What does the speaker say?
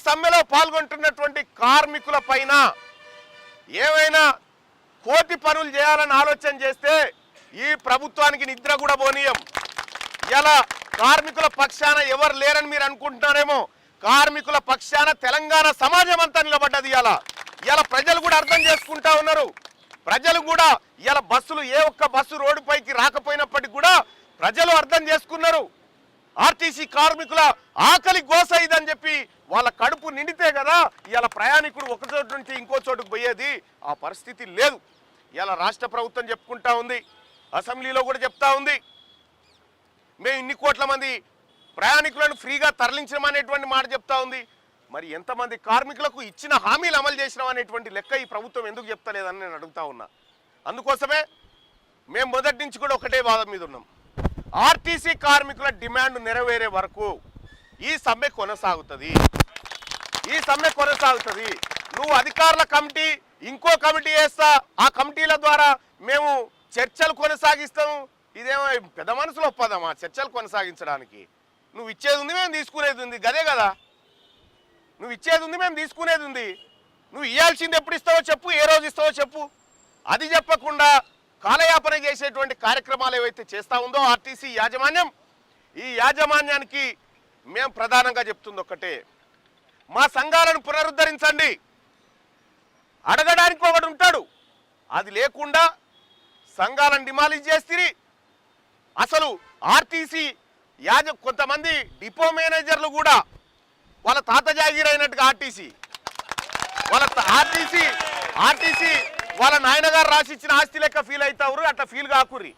సమ్మెలో పాల్గొంటున్నటువంటి కార్మికుల పైన ఏమైనా కోటి పనులు చేయాలని ఆలోచన చేస్తే ఈ ప్రభుత్వానికి నిద్ర కూడా పోనీయం. ఇలా కార్మికుల పక్షాన ఎవరు లేరని మీరు అనుకుంటున్నారేమో, కార్మికుల పక్షాన తెలంగాణ సమాజం అంతా నిలబడ్డది. ఇలా ప్రజలు కూడా అర్థం చేసుకుంటా ఉన్నారు. ప్రజలు కూడా ఇలా బస్సులు ఏ ఒక్క బస్సు రోడ్డుపైకి రాకపోయినప్పటికీ కూడా ప్రజలు అర్థం చేసుకున్నారు. ఆర్టీసీ కార్మికుల ఆకలి గోస ఇదని చెప్పి వాళ్ళ కడుపు నిండితే కదా ఇలా ప్రయాణికుడు ఒక చోటు నుంచి ఇంకో చోటుకు పోయేది. ఆ పరిస్థితి లేదు. ఇలా రాష్ట్ర ప్రభుత్వం చెప్పుకుంటా ఉంది, అసెంబ్లీలో కూడా చెప్తా ఉంది, మేము ఇన్ని కోట్ల మంది ప్రయాణికులను ఫ్రీగా తరలించమనేటువంటి మాట చెప్తా ఉంది. మరి ఎంతమంది కార్మికులకు ఇచ్చిన హామీలు అమలు చేసినాం అనేటువంటి లెక్క ఈ ప్రభుత్వం ఎందుకు చెప్తలేదని నేను అడుగుతా ఉన్నా. అందుకోసమే మేము మొదటి నుంచి కూడా ఒకటే వాదం మీద ఉన్నాం. ఆర్టీసీ కార్మికుల డిమాండ్ నెరవేరే వరకు ఈ సమ్మె కొనసాగుతుంది. నువ్వు అధికారుల కమిటీ ఇంకో కమిటీ వేస్తా, ఆ కమిటీల ద్వారా మేము చర్చలు కొనసాగిస్తాము. ఇదేమో పెద్ద మనసులో ఒప్పదమ్మా చర్చలు కొనసాగించడానికి. నువ్వు ఇచ్చేది ఉంది, మేము తీసుకునేది ఉంది. గదే కదా, నువ్వు ఇచ్చేది ఉంది, మేము తీసుకునేది ఉంది. నువ్వు ఇవ్వాల్సింది ఎప్పుడు ఇస్తావో చెప్పు, ఏ రోజు ఇస్తావో చెప్పు. అది చెప్పకుండా కాలయాపన చేసేటువంటి కార్యక్రమాలు ఏవైతే చేస్తూ ఉందో ఆర్టీసీ యాజమాన్యం, ఈ యాజమాన్యానికి మేము ప్రధానంగా చెప్తుంది ఒక్కటే, మా సంఘాలను పునరుద్ధరించండి. అడగడానికి ఒకడు ఉంటాడు, అది లేకుండా సంఘాలను డిమాలిష్ చేస్తే అసలు ఆర్టీసీ కొంతమంది డిపో మేనేజర్లు కూడా వాళ్ళ తాత జాగీర్ అయినట్టుగా ఆర్టీసీ వాళ్ళ నాయనగారు రాసిచ్చిన ఆస్తి లెక్క ఫీల్ అవుతారు. అట్లా ఫీల్ కాకుర్రి.